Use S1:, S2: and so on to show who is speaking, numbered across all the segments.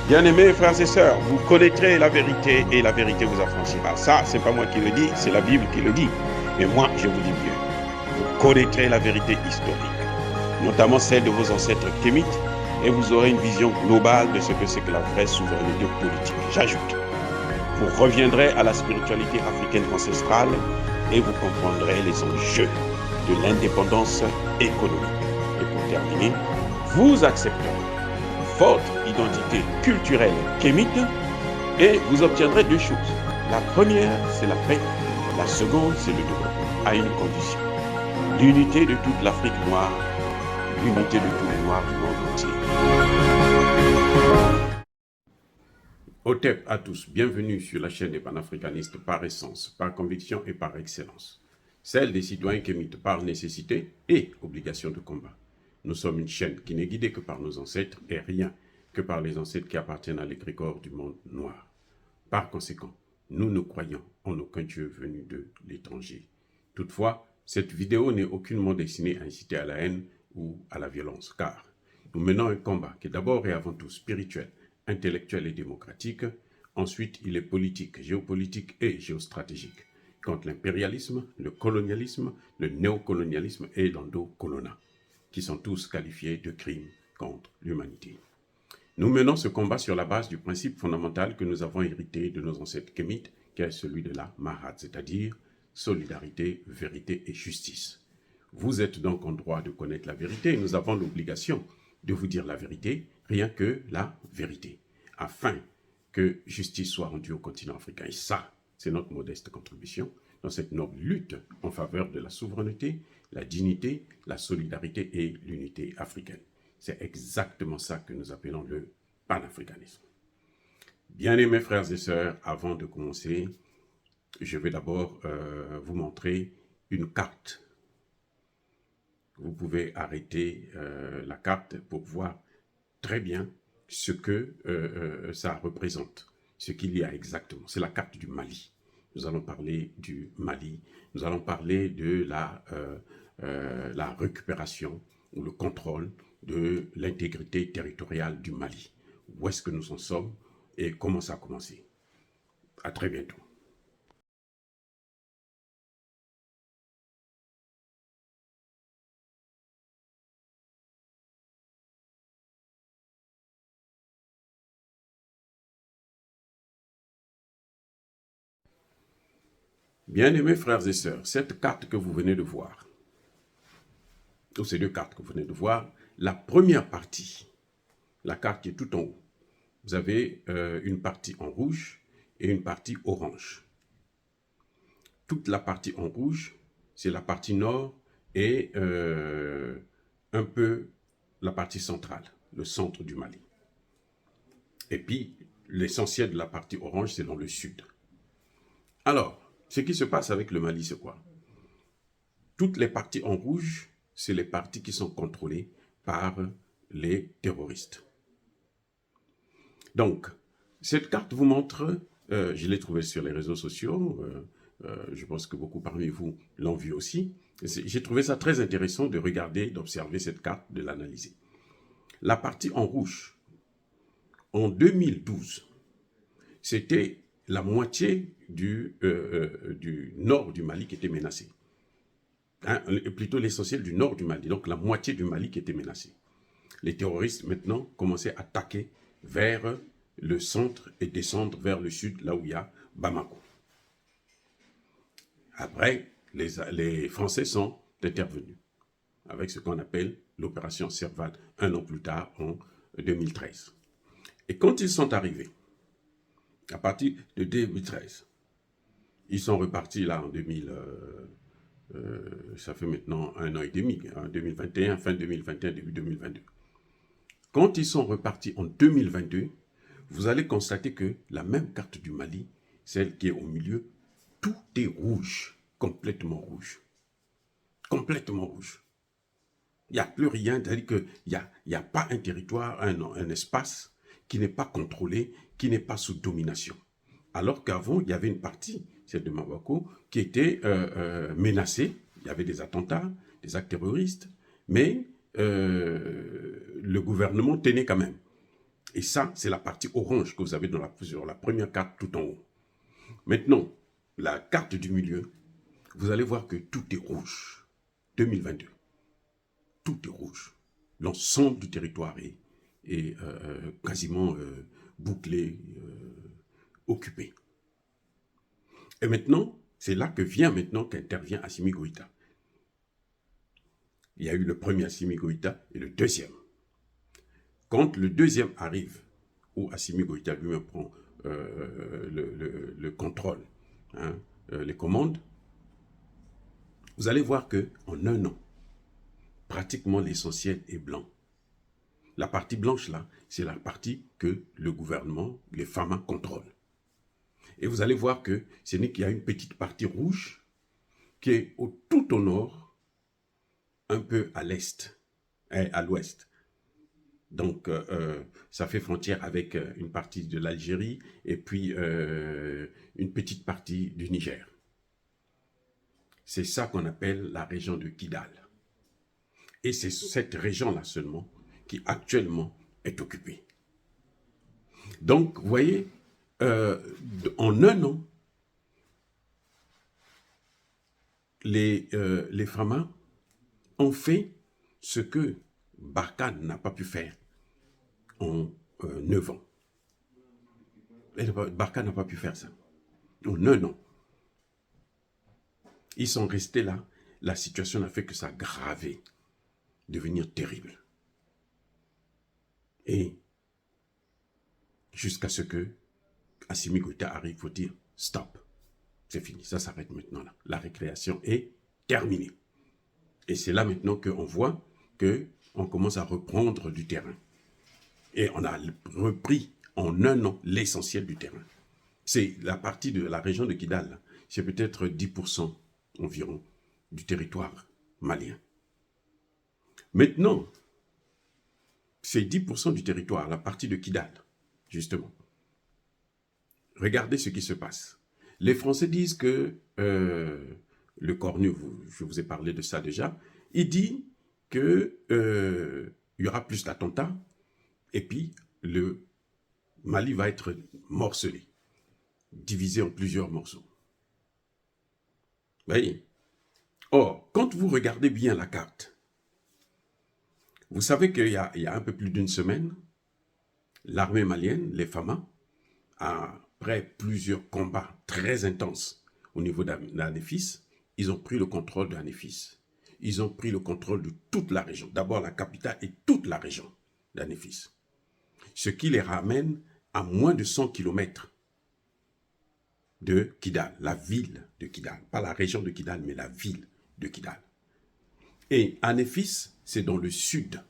S1: Bien-aimés frères et sœurs, vous connaîtrez la vérité et la vérité vous affranchira. Ça, c'est pas moi qui le dis, c'est la Bible qui le dit. Mais moi, je vous dis mieux. Vous connaîtrez la vérité historique, notamment celle de vos ancêtres kémites, et vous aurez une vision globale de ce que c'est que la vraie souveraineté politique. J'ajoute, vous reviendrez à la spiritualité africaine ancestrale et vous comprendrez les enjeux de l'indépendance économique. Et pour terminer, vous accepterez votre identité culturelle kémite et vous obtiendrez deux choses. La première, c'est la paix. La seconde, c'est le développement, à une condition. L'unité de toute l'Afrique noire, l'unité de tous les Noirs du monde entier. Otep à tous, bienvenue sur la chaîne des panafricanistes par essence, par conviction et par excellence. Celle des citoyens kémites par nécessité et obligation de combat. Nous sommes une chaîne qui n'est guidée que par nos ancêtres et rien que par les ancêtres qui appartiennent à l'égrégore du monde noir. Par conséquent, nous ne croyons en aucun Dieu venu de l'étranger. Toutefois, cette vidéo n'est aucunement destinée à inciter à la haine ou à la violence, car nous menons un combat qui est d'abord et avant tout spirituel, intellectuel et démocratique. Ensuite, il est politique, géopolitique et géostratégique, contre l'impérialisme, le colonialisme, le néocolonialisme et l'endocolonat, qui sont tous qualifiés de crimes contre l'humanité. Nous menons ce combat sur la base du principe fondamental que nous avons hérité de nos ancêtres kémites, qui est celui de la Mahat, c'est-à-dire solidarité, vérité et justice. Vous êtes donc en droit de connaître la vérité et nous avons l'obligation de vous dire la vérité, rien que la vérité, afin que justice soit rendue au continent africain. Et ça, c'est notre modeste contribution dans cette noble lutte en faveur de la souveraineté, la dignité, la solidarité et l'unité africaine. C'est exactement ça que nous appelons le panafricanisme. Bien-aimés frères et sœurs, avant de commencer, je vais d'abord vous montrer une carte. Vous pouvez arrêter la carte pour voir très bien ce que ça représente, ce qu'il y a exactement. C'est la carte du Mali. Nous allons parler du Mali. Nous allons parler de la récupération ou le contrôle de l'intégrité territoriale du Mali. Où est-ce que nous en sommes et comment ça a commencé. À très bientôt. Bien-aimés frères et sœurs, cette carte que vous venez de voir, ou ces deux cartes que vous venez de voir, la première partie, la carte qui est tout en haut, vous avez une partie en rouge et une partie orange. Toute la partie en rouge, c'est la partie nord et un peu la partie centrale, le centre du Mali. Et puis, l'essentiel de la partie orange, c'est dans le sud. Alors, ce qui se passe avec le Mali, c'est quoi? Toutes les parties en rouge, c'est les parties qui sont contrôlées par les terroristes. Donc, cette carte vous montre, je l'ai trouvée sur les réseaux sociaux, je pense que beaucoup parmi vous l'ont vue aussi. J'ai trouvé ça très intéressant de regarder, d'observer cette carte, de l'analyser. La partie en rouge, en 2012, c'était la moitié du nord du Mali qui était menacée. Hein, plutôt l'essentiel du nord du Mali, donc la moitié du Mali qui était menacée. Les terroristes maintenant commençaient à attaquer vers le centre et descendre vers le sud, là où il y a Bamako. Après, les Français sont intervenus avec ce qu'on appelle l'opération Serval, un an plus tard, en 2013. Et quand ils sont arrivés, à partir de 2013, ils sont repartis là en 2000, ça fait maintenant 1 an et demi, hein, 2021, fin 2021, début 2022. Quand ils sont repartis en 2022, vous allez constater que la même carte du Mali, celle qui est au milieu, tout est rouge, complètement rouge. Complètement rouge. Il n'y a plus rien, c'est-à-dire qu'il n'y a pas un territoire, un espace qui n'est pas contrôlé, qui n'est pas sous domination. Alors qu'avant, il y avait une partie, celle de Bamako, qui était menacée. Il y avait des attentats, des actes terroristes, mais le gouvernement tenait quand même. Et ça, c'est la partie orange que vous avez sur la première carte tout en haut. Maintenant, la carte du milieu, vous allez voir que tout est rouge. 2022. Tout est rouge. L'ensemble du territoire est quasiment bouclé, occupé. Et maintenant, c'est là que vient maintenant qu'intervient Assimi Goïta. Il y a eu le premier Assimi Goïta et le deuxième. Quand le deuxième arrive, où Assimi Goïta lui-même prend le contrôle, hein, les commandes, vous allez voir qu'en un an, pratiquement l'essentiel est blanc. La partie blanche, là, c'est la partie que le gouvernement, les FAMA, contrôlent. Et vous allez voir que ce n'est qu'il y a une petite partie rouge qui est tout au nord, un peu à l'est, à l'ouest. Donc, ça fait frontière avec une partie de l'Algérie et puis une petite partie du Niger. C'est ça qu'on appelle la région de Kidal. Et c'est cette région-là seulement qui actuellement est occupée. Donc, vous voyez, en un an, les Framas ont fait ce que Barkhane n'a pas pu faire en 9 ans. Barkhane n'a pas pu faire ça. En un an. Ils sont restés là. La situation n'a fait que ça aggravé, devenir terrible. Et jusqu'à ce que Assimi Goïta arrive, il faut dire stop. C'est fini, ça s'arrête maintenant là. La récréation est terminée. Et c'est là maintenant qu'on voit qu'on commence à reprendre du terrain. Et on a repris en un an l'essentiel du terrain. C'est la partie de la région de Kidal, c'est peut-être 10% environ du territoire malien. Maintenant, c'est 10% du territoire, la partie de Kidal, justement. Regardez ce qui se passe. Les Français disent que le Cornu, je vous ai parlé de ça déjà, il dit qu'il y aura plus d'attentats et puis le Mali va être morcelé, divisé en plusieurs morceaux. Vous voyez? Or, quand vous regardez bien la carte, vous savez qu'il y a un peu plus d'une semaine, l'armée malienne, les FAMA, après plusieurs combats très intenses au niveau d'Anefis, ils ont pris le contrôle d'Anefis. Ils ont pris le contrôle de toute la région. D'abord la capitale et toute la région d'Anefis. Ce qui les ramène à moins de 100 km de Kidal, la ville de Kidal. Pas la région de Kidal, mais la ville de Kidal. Et Anefis, c'est dans le sud.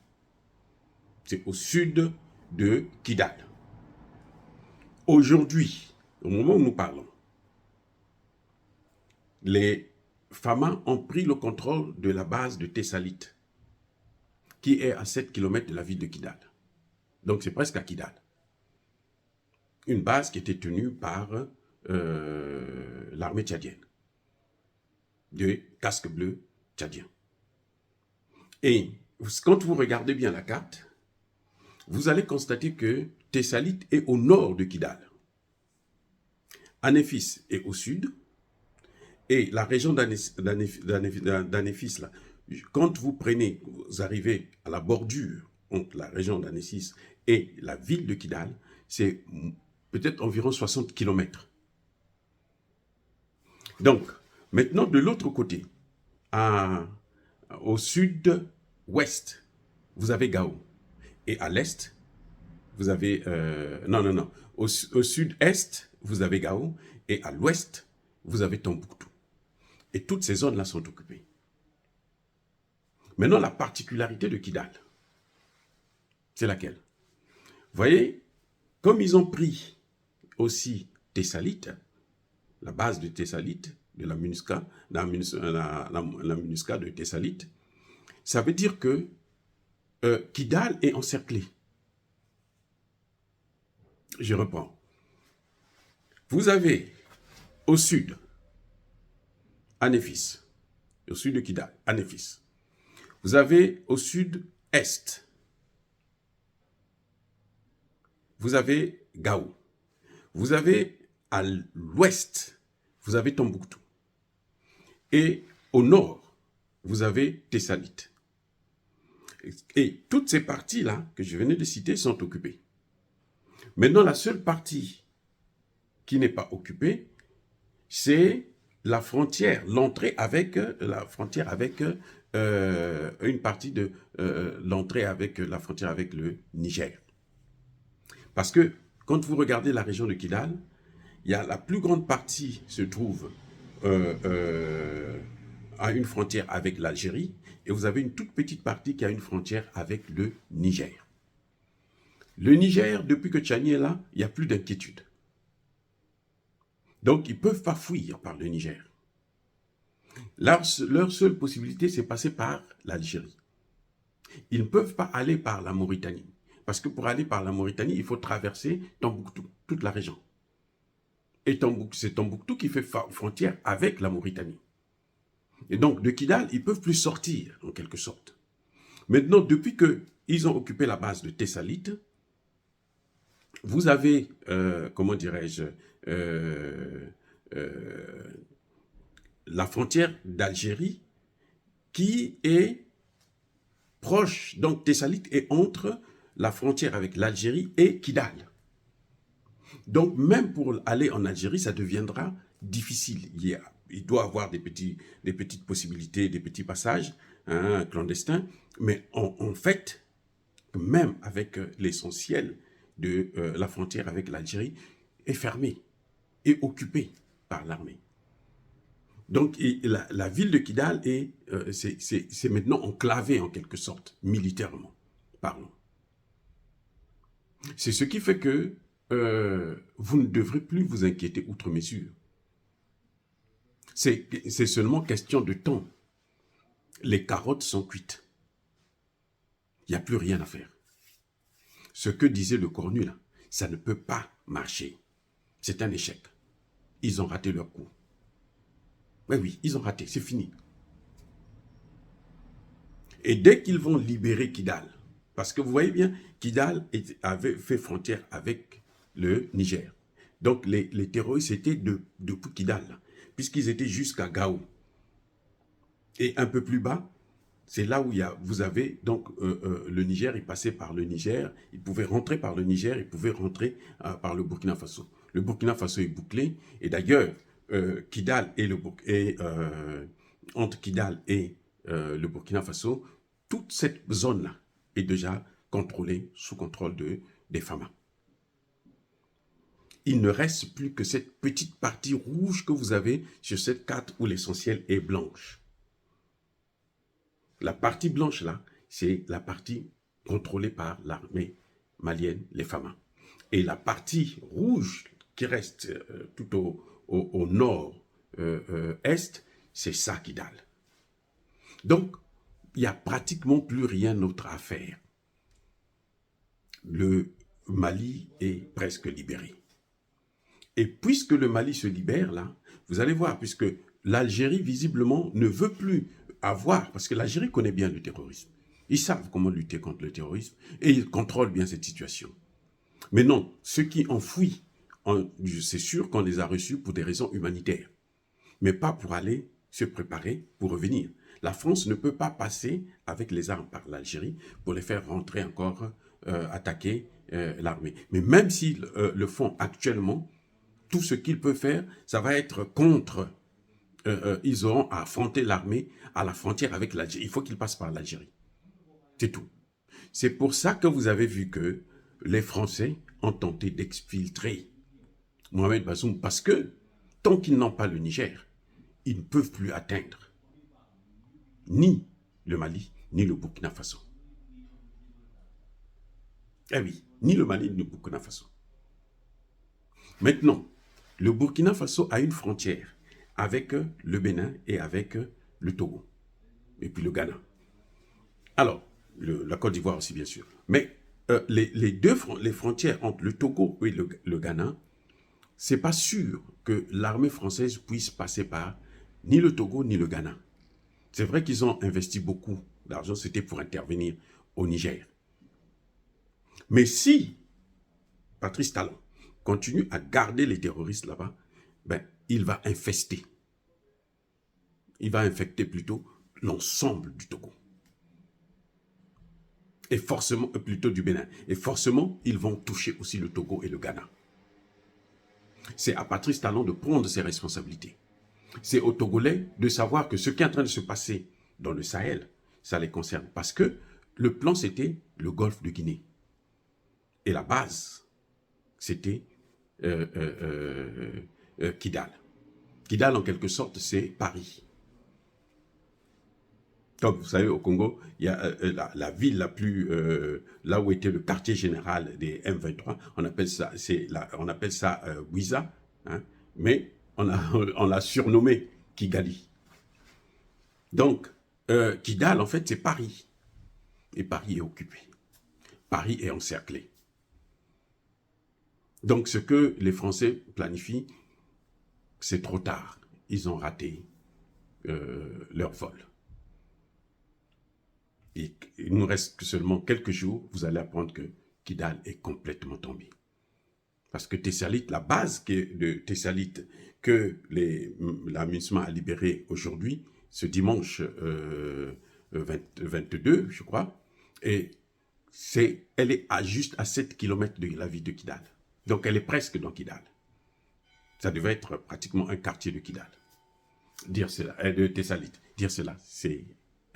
S1: C'est au sud de Kidal. Aujourd'hui, au moment où nous parlons, les FAMA ont pris le contrôle de la base de Tessalit, qui est à 7 km de la ville de Kidal. Donc c'est presque à Kidal. Une base qui était tenue par l'armée tchadienne, de casques bleus tchadiens. Et quand vous regardez bien la carte, vous allez constater que Tessalit est au nord de Kidal. Anefis est au sud. Et la région d'Anefis, là, quand vous prenez, vous arrivez à la bordure entre la région d'Anefis et la ville de Kidal, c'est peut-être environ 60 km. Donc, maintenant de l'autre côté, au sud-ouest, vous avez Gao. Et à l'est, vous avez... Au sud-est, vous avez Gao. Et à l'ouest, vous avez Tombouctou. Et toutes ces zones-là sont occupées. Maintenant, la particularité de Kidal, c'est laquelle? Vous voyez, comme ils ont pris aussi Tessalit, la base de Tessalit, de la MINUSCA, la MINUSCA de Tessalit, ça veut dire que Kidal est encerclé. Je reprends. Vous avez au sud Anefis, au sud de Kidal, Anefis. Vous avez au sud est, vous avez Gao. Vous avez à l'ouest, vous avez Tombouctou. Et au nord, vous avez Tessalite. Et toutes ces parties-là que je venais de citer sont occupées. Maintenant, la seule partie qui n'est pas occupée, c'est la frontière, l'entrée avec une partie de l'entrée avec la frontière avec le Niger. Parce que quand vous regardez la région de Kidal, il y a la plus grande partie se trouve à une frontière avec l'Algérie, et vous avez une toute petite partie qui a une frontière avec le Niger. Le Niger, depuis que Tchani est là, il n'y a plus d'inquiétude. Donc, ils ne peuvent pas fuir par le Niger. Leur seule possibilité, c'est passer par l'Algérie. Ils ne peuvent pas aller par la Mauritanie. Parce que pour aller par la Mauritanie, il faut traverser Tombouctou, toute la région. Et c'est Tombouctou qui fait frontière avec la Mauritanie. Et donc, de Kidal, ils ne peuvent plus sortir, en quelque sorte. Maintenant, depuis qu'ils ont occupé la base de Tessalite, vous avez, comment dirais-je, la frontière d'Algérie qui est proche, donc Tessalite est entre la frontière avec l'Algérie et Kidal. Donc même pour aller en Algérie, ça deviendra difficile. Il doit y avoir des petites possibilités, des petits passages clandestins, mais en fait, même avec l'essentiel de la frontière avec l'Algérie, est fermée et occupée par l'armée. Donc la ville de Kidal c'est maintenant enclavée en quelque sorte, militairement parlant. C'est ce qui fait que vous ne devrez plus vous inquiéter outre mesure. C'est seulement question de temps. Les carottes sont cuites. Il n'y a plus rien à faire. Ce que disait le Cornu, là, ça ne peut pas marcher. C'est un échec. Ils ont raté leur coup. Oui, ils ont raté, c'est fini. Et dès qu'ils vont libérer Kidal, parce que vous voyez bien, Kidal avait fait frontière avec le Niger. Donc les terroristes étaient depuis Kidal, puisqu'ils étaient jusqu'à Gao. Et un peu plus bas, c'est là où vous avez, donc le Niger, il passait par le Niger, il pouvait rentrer par le Niger, il pouvait rentrer par le Burkina Faso. Le Burkina Faso est bouclé, et d'ailleurs, Kidal et entre Kidal et le Burkina Faso, toute cette zone-là est déjà contrôlée, sous contrôle des FAMA. Il ne reste plus que cette petite partie rouge que vous avez sur cette carte où l'essentiel est blanche. La partie blanche là, c'est la partie contrôlée par l'armée malienne, les FAMA. Et la partie rouge qui reste tout au nord-est, c'est ça Kidal. Donc, il n'y a pratiquement plus rien d'autre à faire. Le Mali est presque libéré. Et puisque le Mali se libère, là, vous allez voir, puisque l'Algérie, visiblement, ne veut plus avoir, parce que l'Algérie connaît bien le terrorisme. Ils savent comment lutter contre le terrorisme et ils contrôlent bien cette situation. Mais non, ceux qui ont fui, c'est sûr qu'on les a reçus pour des raisons humanitaires, mais pas pour aller se préparer pour revenir. La France ne peut pas passer avec les armes par l'Algérie pour les faire rentrer encore, attaquer l'armée. Mais même s'ils le font actuellement, tout ce qu'ils peuvent faire, ça va être contre. Ils auront à affronter l'armée à la frontière avec l'Algérie. Il faut qu'ils passent par l'Algérie. C'est tout. C'est pour ça que vous avez vu que les Français ont tenté d'exfiltrer Mohamed Bazoum, parce que tant qu'ils n'ont pas le Niger, ils ne peuvent plus atteindre ni le Mali, ni le Burkina Faso. Eh oui, ni le Mali, ni le Burkina Faso. Maintenant, le Burkina Faso a une frontière avec le Bénin et avec le Togo, et puis le Ghana. Alors, la Côte d'Ivoire aussi, bien sûr. Mais les frontières entre le Togo et le Ghana, c'est pas sûr que l'armée française puisse passer par ni le Togo ni le Ghana. C'est vrai qu'ils ont investi beaucoup d'argent, c'était pour intervenir au Niger. Mais si Patrice Talon continue à garder les terroristes là-bas, ben, il va infester. Il va infecter plutôt l'ensemble du Togo. Et forcément, plutôt du Bénin. Et forcément, ils vont toucher aussi le Togo et le Ghana. C'est à Patrice Talon de prendre ses responsabilités. C'est aux Togolais de savoir que ce qui est en train de se passer dans le Sahel, ça les concerne. Parce que le plan, c'était le golfe de Guinée. Et la base, c'était Kidal. Kidal, en quelque sorte, c'est Paris. Comme vous savez, au Congo, il y a la ville la plus... là où était le quartier général des M23, on appelle ça Wiza, hein, mais on l'a surnommé Kigali. Donc, Kidal, en fait, c'est Paris. Et Paris est occupé. Paris est encerclé. Donc, ce que les Français planifient, c'est trop tard. Ils ont raté leur vol. Et il nous reste que seulement quelques jours, vous allez apprendre que Kidal est complètement tombé. Parce que Tessalit, la base de Tessalit que la MINUSMA a libérée aujourd'hui, ce dimanche 22, je crois, et elle est juste à 7 km de la ville de Kidal. Donc elle est presque dans Kidal. Ça devait être pratiquement un quartier de Kidal. Dire cela, de Tessalit. Dire cela, c'est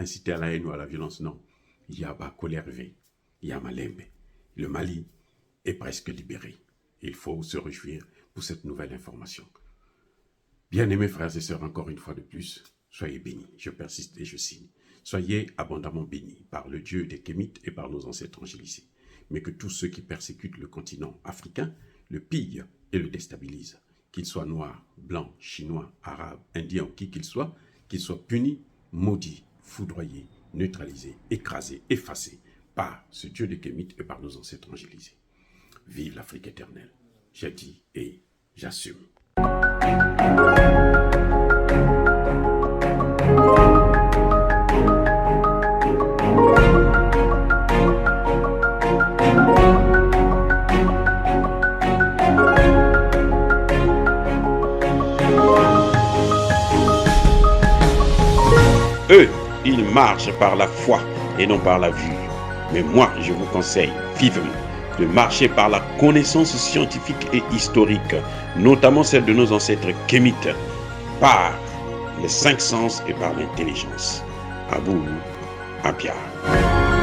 S1: inciter à la haine ou à la violence, non. Il y a Kolervé, il y a Malembe. Le Mali est presque libéré. Il faut se réjouir pour cette nouvelle information. Bien-aimés frères et sœurs, encore une fois de plus, soyez bénis. Je persiste et je signe. Soyez abondamment bénis par le Dieu des Kémites et par nos ancêtres angélicés. Mais que tous ceux qui persécutent le continent africain le pillent et le déstabilisent. Qu'ils soient noirs, blancs, chinois, arabes, indiens ou qui qu'ils soient punis, maudits, foudroyés, neutralisés, écrasés, effacés par ce Dieu des Kémites et par nos ancêtres angélisés. Vive l'Afrique éternelle. J'ai dit et j'assume. Eux, ils marchent par la foi et non par la vue. Mais moi, je vous conseille vivement de marcher par la connaissance scientifique et historique, notamment celle de nos ancêtres kémites, par les 5 sens et par l'intelligence. À vous, à Pierre.